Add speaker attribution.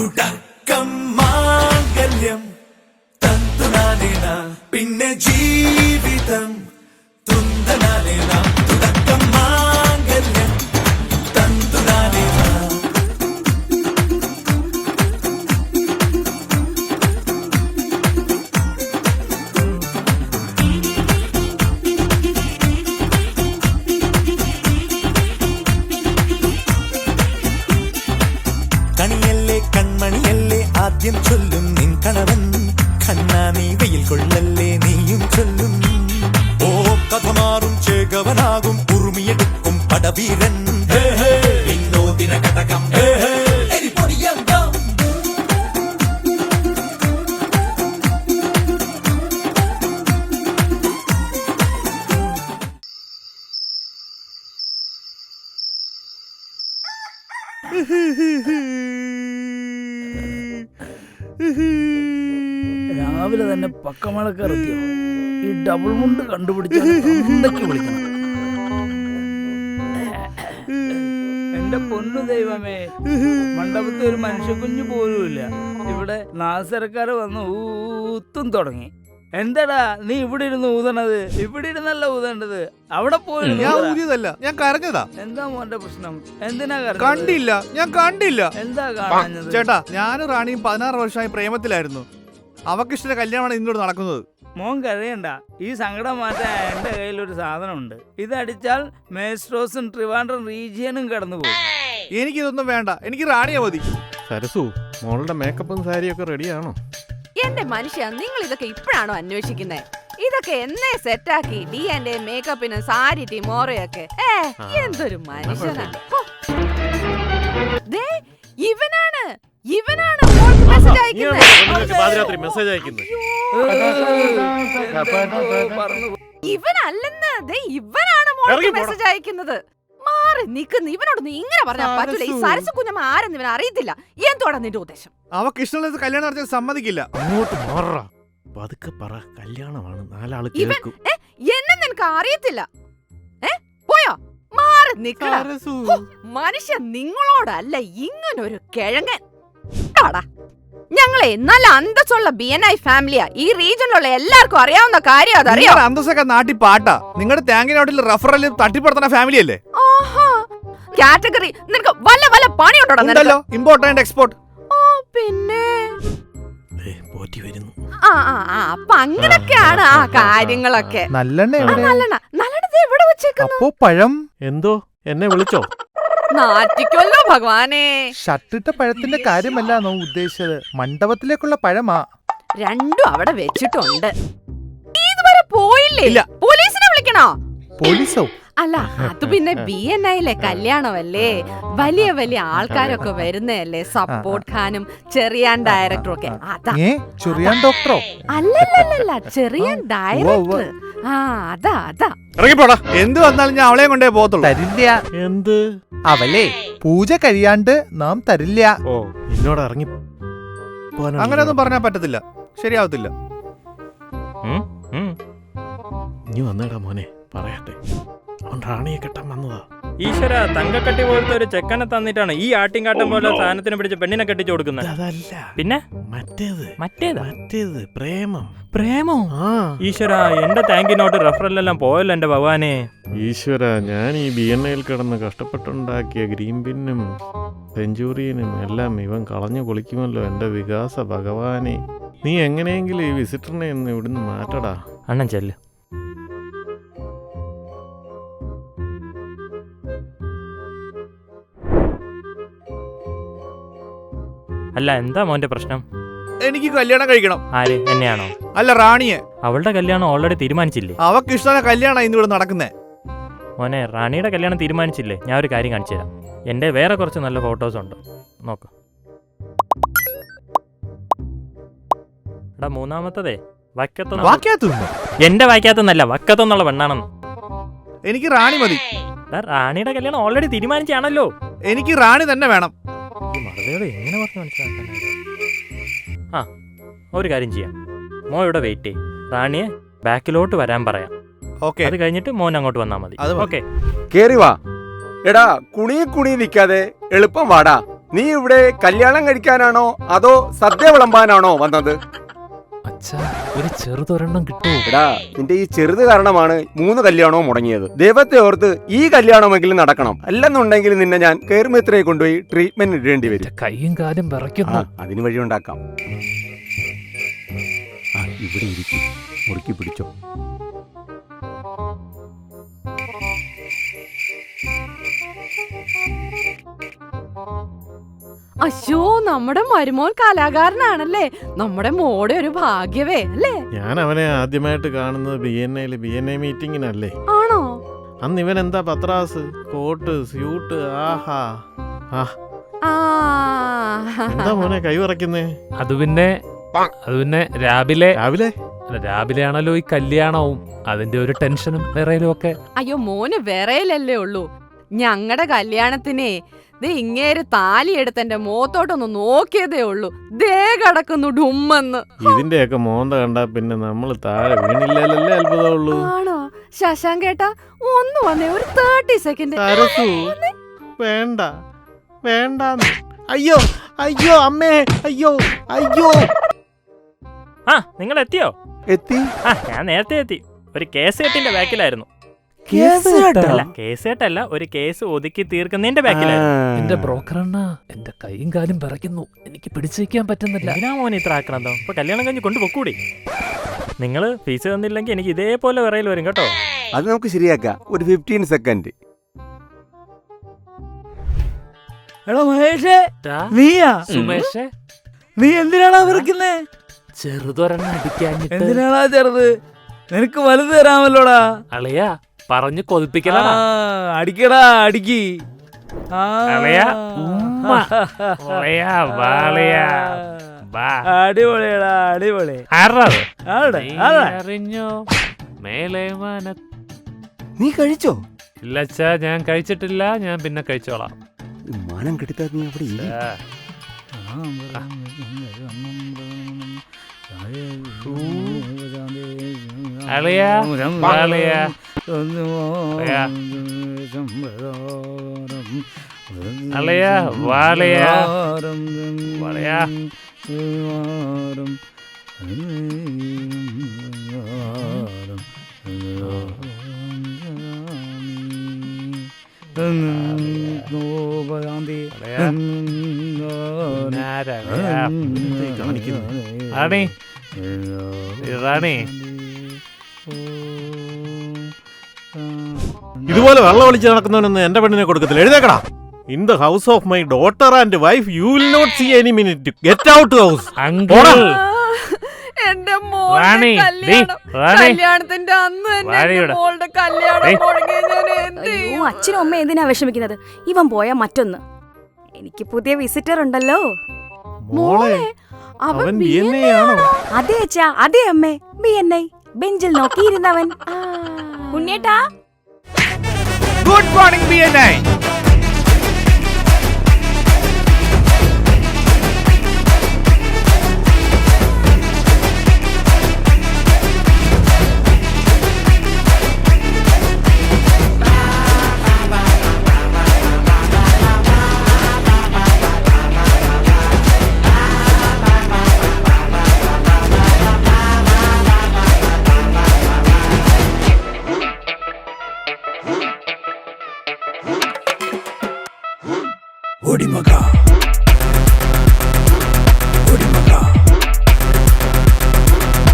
Speaker 1: തുടക്കം മാംഗല്യം തന്തുനാനേന പിന്നെ ജീവിതം തുന്തനാനേന തുടക്കം മാംഗല്യം തന്തുനാനേന. കണിയല്ലേ കൺമണിയല്ലേ ആദ്യം ചൊല്ലും നിൻ കണവൻ, കണ്ണാ നീ വെയിൽ കൊള്ളല്ലേ നീയും ചൊല്ലും. ഓ കഥ മാറും ചേകവനാകും ഉറുമിയെടുക്കും പടവീരൻ, വിനോദിന കടകം എരിപൊടിയങ്കം.
Speaker 2: രാവിലെ തന്നെ പക്കമഴക്കാർ എത്തിയോ? ഈ ഡബിൾ മുണ്ട് കണ്ടുപിടിച്ചാൽ വിളിക്കണം. എന്റെ പൊന്നു ദൈവമേ, മണ്ഡപത്തിൽ ഒരു മനുഷ്യ കുഞ്ഞു പോലുമില്ല. ഇവിടെ നാസരക്കാര് വന്ന് ഊത്തും തുടങ്ങി. എന്താടാ നീ ഇവിടെ ഇരുന്ന് ഊതണത്? ഇവിടെ ഇരുന്നല്ല ഊതേണ്ടത്, അവിടെ പോയി.
Speaker 3: ഞാൻ ഊതിയതല്ല, ഞാൻ കരഞ്ഞതാ.
Speaker 2: എന്താ മോന്റെ പ്രശ്നം? എന്തിനാ
Speaker 3: കണ്ടില്ല, ഞാൻ കണ്ടില്ല.
Speaker 2: എന്താ കാണുന്നത്?
Speaker 3: ചേട്ടാ, ഞാനും റാണിയും 16 വർഷമായി പ്രേമത്തിലായിരുന്നു. അവക്കിഷ്ട കല്യാണമാണ് ഇന്നോട് നടക്കുന്നത്.
Speaker 2: മോൻ കരയണ്ട, ഈ സങ്കടം മാറ്റാൻ എന്റെ കയ്യിൽ ഒരു സാധനമുണ്ട്. ഇതടിച്ചാൽ മേസ്ട്രോസും ട്രിവാൻഡ്രം റീജിയനും കടന്നു പോകും.
Speaker 3: എനിക്കിതൊന്നും വേണ്ട, എനിക്ക് റാണിയെ മതി.
Speaker 4: സരസു, മോളുടെ മേക്കപ്പും സാരിയൊക്കെ റെഡിയാണോ?
Speaker 5: എന്റെ മനുഷ്യ, നിങ്ങൾ ഇതൊക്കെ ഇപ്പോഴാണോ അന്വേഷിക്കുന്നത്? ഇതൊക്കെ എന്നേ സെറ്റാക്കി DNA മേക്കപ്പിന് സാരി ടീമോറയൊക്കെ. എന്തൊരു മനുഷ്യനാണ്. ഇവനാണ് മെസ്സേജ് അയക്കുന്നത്. ഇവനല്ലെന്ന്, ഇവനാണ് മോൾക്ക് മെസ്സേജ് അയക്കുന്നത്. മാറി നിൽക്കുന്ന ഇവനോടൊന്നും ഇങ്ങനെ പറഞ്ഞാൽ പറ്റൂല. ഈ സരസു കുഞ്ഞമ്മ ആരെന്ന് ഇവൻ അറിയത്തില്ല. എന്തോടാ നിന്റെ ഉദ്ദേശം?
Speaker 3: അവക്ക് ഇഷ്ടമുള്ളത് കല്യാണം നടത്താൻ സമ്മതിക്കില്ല.
Speaker 4: അങ്ങോട്ട് മാറാ, പതുക്കെ പറ. കല്യാണമാണ്, 4 ആള് കേൾക്കും.
Speaker 5: എന്നെ നിനക്ക് അറിയത്തില്ല. പോയോ? മാറി നിൽക്കടാ മനുഷ്യ. നിങ്ങളോടല്ല ഇങ്ങനൊരു കിഴങ്ങൻ. ഞങ്ങളെ നല്ല അന്തസ്സുള്ള BNI ഫാമിലിയാ. ഈ റീജിയനിലുള്ള എല്ലാവർക്കും അറിയാവുന്ന കാര്യം അതറിയോ?
Speaker 3: അന്തസ്സൊക്കെ നാട്ടി പാട്ടാ. നിങ്ങളുടെ താങ്കിനോട്ടിൽ റഫറൽ തട്ടിപ്പടുത്തുന്ന ഫാമിലി അല്ലേ?
Speaker 5: കാറ്റഗറി നിനക്ക് വല്ല പണിയുണ്ടോ?
Speaker 3: Import export.
Speaker 5: പിന്നെ
Speaker 4: അപ്പൊ
Speaker 5: അങ്ങനൊക്കെയാണ് ആ കാര്യങ്ങളൊക്കെ. നല്ലെണ്ണ എവിടെ വെച്ചേക്കുന്നു?
Speaker 3: പഴം
Speaker 4: എന്തോ എന്നെ വിളിച്ചോ?
Speaker 5: നാറ്റിക്കൊല്ലോ ഭഗവാനെ.
Speaker 6: ഷട്ടിട്ട പഴത്തിന്റെ കാര്യമല്ലാന്നോ ഉദ്ദേശിച്ചത്? മണ്ഡപത്തിലേക്കുള്ള പഴമാ.
Speaker 5: രണ്ടും അവിടെ വെച്ചിട്ടുണ്ട്. ഇതുവരെ പോയില്ലേ? പോലീസിനെ വിളിക്കണോ?
Speaker 6: പോലീസോ?
Speaker 5: അല്ല, അത് പിന്നെ BNIയിലെ കല്യാണമല്ലേ, വലിയ വലിയ ആൾക്കാരൊക്കെ വരുന്നതല്ലേ. സപ്പോർട്ട് ഖാനും ചെറിയാൻ ഡയറക്ടറും ഒക്കെ.
Speaker 6: ചെറിയാൻ ഡോക്ടറോ?
Speaker 5: അല്ലല്ല, ചെറിയാൻ ഡയറക്ടർ. അതാ.
Speaker 3: ഇറങ്ങിപ്പോടാ. എന്ത് വന്നാലും ഞാൻ അവളെ കൊണ്ടേ പോകത്തുള്ളൂ.
Speaker 6: തരില്ല.
Speaker 4: എന്ത്?
Speaker 6: അവളെ പൂജ കഴിയാണ്ട് നാം തരില്ല.
Speaker 4: ഓ, എന്നോട് ഇറങ്ങി.
Speaker 3: അങ്ങനെയൊന്നും പറഞ്ഞാൽ പറ്റത്തില്ല, ശരിയാവത്തില്ല.
Speaker 4: ഇനി വന്നേടാ മോനെ, പറയട്ടെ. അവൻ റാണിയെ കെട്ടാൻ വന്നതാ.
Speaker 7: ഈശ്വര, തങ്കക്കട്ടി പോലത്തെ ഒരു ചെക്കനെ തന്നിട്ടാണ് ഈ ആട്ടിൻകാട്ടം പോലെ സാധനത്തിന് പിടിച്ച് പെണ്ണിനെ കെട്ടിച്ചു കൊടുക്കുന്നത്.
Speaker 4: അതല്ല,
Speaker 7: പിന്നെ
Speaker 4: മറ്റേത് പ്രേമം.
Speaker 7: പ്രേമോ? ഈശ്വര, എന്റെ താങ്കി നോട്ട് റെഫറലെല്ലാം പോയല്ലോ എന്റെ ഭഗവാനെ.
Speaker 4: ഈശ്വര, ഞാൻ ഈ BNIയിൽ കിടന്ന് കഷ്ടപ്പെട്ടുണ്ടാക്കിയ ഗ്രീൻ പിന്നും സെഞ്ചുറിയനും എല്ലാം ഇവൻ കളഞ്ഞു പൊളിക്കുമല്ലോ എന്റെ വികാസ ഭഗവാനെ. നീ എങ്ങനെയെങ്കിലും ഈ വിസിറ്ററിനെ ഒന്ന് ഇവിടുന്ന് മാറ്റടാ.
Speaker 7: അണ്ണൻ ചെല്ല്. അല്ല, എന്താ മോന്റെ പ്രശ്നം?
Speaker 3: എനിക്ക് കല്യാണം കഴിക്കണം.
Speaker 7: ആര്, എന്നെയാണോ?
Speaker 3: അല്ല, റാണിയെ.
Speaker 7: അവളുടെ കല്യാണം ഓൾറെഡി തീരുമാനിച്ചില്ലേ?
Speaker 3: അവക്ക് ഇഷ്ടമുള്ള കല്യാണം ഇന്നിവിടെ നടക്കുന്നേ.
Speaker 7: മോനെ, റാണിയുടെ കല്യാണം തീരുമാനിച്ചില്ലേ? ഞാൻ ഒരു കാര്യം കാണിച്ചു തരാം. എന്റെ വേറെ കുറച്ച് നല്ല ഫോട്ടോസ് ഉണ്ട്, നോക്ക്. എടാ, മൂന്നാമത്തതേ വക്കത്തൊന്നും. എന്റെ വായിക്കാത്തൊന്നല്ല, വക്കത്തൊന്നുള്ള പെണ്ണാണെന്ന്.
Speaker 3: എനിക്ക് റാണി മതി.
Speaker 7: റാണിയുടെ കല്യാണം ഓൾറെഡി തീരുമാനിച്ചാണല്ലോ.
Speaker 3: എനിക്ക് റാണി തന്നെ വേണം.
Speaker 7: എങ്ങനെ പറഞ്ഞു മനസ്സിലാക്കാൻ? ഒരു കാര്യം ചെയ്യാം, മോ ഇവിടെ വെയിറ്റ് ചെയ്യും. റാണിയെ ബാക്കിലോട്ട് വരാൻ പറയാം. അത് കഴിഞ്ഞിട്ട് മോൻ അങ്ങോട്ട് വന്നാൽ മതി. ഓക്കെ,
Speaker 8: കേറി വാ. എടാ, കുണി നിക്കാതെ എളുപ്പം വാടാ. നീ ഇവിടെ കല്യാണം കഴിക്കാനാണോ അതോ സദ്യ വിളമ്പാനാണോ വന്നത്?
Speaker 9: അച്ഛാ, ഒരു ചെറുതൊരെണ്ണം കിട്ടുമോ?
Speaker 8: എടാ, നിന്റെ ഈ ചെറുത് കാരണമാണ് 3 കല്യാണവും മുടങ്ങിയത്. ദൈവത്തെ ഓർത്ത് ഈ കല്യാണമെങ്കിലും നടക്കണം. അല്ലെന്നുണ്ടെങ്കിൽ നിന്നെ ഞാൻ കയറുമിത്രയെ കൊണ്ടുപോയി ട്രീറ്റ്മെന്റ് ഇടേണ്ടി വരും.
Speaker 9: കൈയും കാലും വിറയ്ക്കുന്നു.
Speaker 8: അതിന് വഴിയുണ്ടാക്കാം. ഇവിടെ ഇരിക്കും, മുറുക്കി പിടിച്ചോ.
Speaker 5: അശ്ശോ, നമ്മുടെ മരുമോൻ കലാകാരനാണല്ലേ. നമ്മുടെ മോടെ ഒരു ഭാഗ്യവേ അല്ലേ?
Speaker 4: ഞാൻ അവനെ ആദ്യമായിട്ട് കാണുന്നത് BNA മീറ്റിങ്ങിനല്ലേ.
Speaker 5: ആണോ?
Speaker 4: അന്ന് ഇവൻ എന്താ പത്രാസ്, കോട്ട്, സ്യൂട്ട്, ആഹാ. എന്താ മോനെ കൈ വിറയ്ക്കുന്നേ?
Speaker 9: അത് പിന്നെ രാവിലെ ആണല്ലോ ഈ കല്യാണവും, അതിന്റെ ഒരു ടെൻഷനും വിറയലും ഒക്കെ.
Speaker 5: അയ്യോ, മോന് വിറയലല്ലേ ഉള്ളൂ. ഞങ്ങളുടെ കല്യാണത്തിനെ ഇങ്ങേര് താലിയെടുത്ത് എന്റെ മുഖത്തോട്ടൊന്ന് നോക്കിയതേ ഉള്ളൂ. ദേ കിടക്കുന്നു ഡുമ്മെന്ന്.
Speaker 4: ഇതിന്റെയൊക്കെ മോന്ത കണ്ടാ പിന്നെ നമ്മള് താഴെ വീണില്ലല്ലേ അത്ഭുതമുള്ളൂ.
Speaker 5: ആണോ? ശശാങ്കേട്ടാ, ഒന്ന് വന്നേ, ഒരു 30 സെക്കൻഡ്.
Speaker 4: വേണ്ട വേണ്ട. അയ്യോ അയ്യോ അമ്മേ, അയ്യോ അയ്യോ.
Speaker 7: ആ, നിങ്ങൾ എത്തിയോ?
Speaker 8: എത്തി.
Speaker 7: ഞാൻ നേരത്തെ എത്തി. ഒരു കേസ് കെട്ടിന്റെ ബാക്കിലായിരുന്നു. അല്ല, കേസ് കെട്ടല്ല, ഒരു കേസ് ഒതുക്കി തീർക്കുന്നതിന്റെ ബാക്കിലായിരുന്നു.
Speaker 9: എന്റെ ബ്രോക്കറണ്ണ, എന്റെ കൈയും കാലും വിറയ്ക്കുന്നു. എനിക്ക് പിടിച്ചിരിക്കാൻ പറ്റുന്നില്ല.
Speaker 7: എന്തിനാ മോനെ ഇത്ര ആക്കണന്തോ? ഇപ്പൊ കല്യാണം കഴിഞ്ഞ് കൊണ്ടുപോക്കൂടി. നിങ്ങൾ ഫീസ് തന്നില്ലെങ്കിൽ എനിക്ക് ഇതേപോലെ വിറയിൽ വരും കേട്ടോ.
Speaker 8: അത് നമുക്ക് ശരിയാക്കാം. ഒരു 15 സെക്കൻഡ്.
Speaker 2: എടാ മഹേഷേ, നീയാ?
Speaker 9: സുമേഷേ,
Speaker 2: നീ എന്തിനാണാ വിറക്കുന്നേ?
Speaker 9: ചെറുതൊരെണ്ണം അടിക്കാഞ്ഞിട്ട്.
Speaker 2: എന്തിനാണാ ചെറുത്? നിനക്ക് വലുത് തരാമല്ലോടാ.
Speaker 9: അളിയാ, പറഞ്ഞു കൊതിപ്പിക്കലാ.
Speaker 2: അടിക്കടാ, അടിക്ക്. അടിപൊളിയടാ, അടിപൊളി.
Speaker 9: അറിഞ്ഞോ മേലെ മാന?
Speaker 8: നീ കഴിച്ചോ?
Speaker 9: ഇല്ലച്ചാ, ഞാൻ കഴിച്ചിട്ടില്ല. ഞാൻ പിന്നെ കഴിച്ചോളാം.
Speaker 8: മാനം കെടുത്താ നീ അവിടെ ഇല്ല.
Speaker 9: അളിയാ, അളിയാ, അളിയാ, വാളിയാ, വാളിയാ. റാണി, റാണി,
Speaker 4: ഇതുപോലെ വെള്ളം ഒളിച്ച് നടക്കുന്നവനൊന്നും എന്റെ പെണ്ണിനെ കൊടുക്കത്തില്ല. എഴുതേക്കടാ. In the house of my daughter and wife you will not see any minute. Get out house.
Speaker 5: എന്റെ മോളുടെ കല്യാണത്തിന്റെ അന്ന് തന്നെ എന്റെ മോളുടെ കല്യാണം മുടങ്ങി. ഞാൻ എന്ത് ചെയ്യും?
Speaker 10: അച്ഛനും അമ്മ എന്തിനാ വിഷമിക്കുന്നത്? ഇവൻ പോയാ മറ്റൊന്ന്. എനിക്ക് പുതിയ വിസിറ്റർ ഉണ്ടല്ലോ.
Speaker 4: മോളെ, അവൻ BNA ആണോ?
Speaker 10: അതെ അച്ഛാ, അതെ അമ്മേ. BNA ബെഞ്ചിൽ നോക്കിയിരുന്നവൻ. ഉണ്ണേട്ടാ,
Speaker 3: ഗുഡ് മോർണിംഗ് BNA.
Speaker 1: ഓടി മക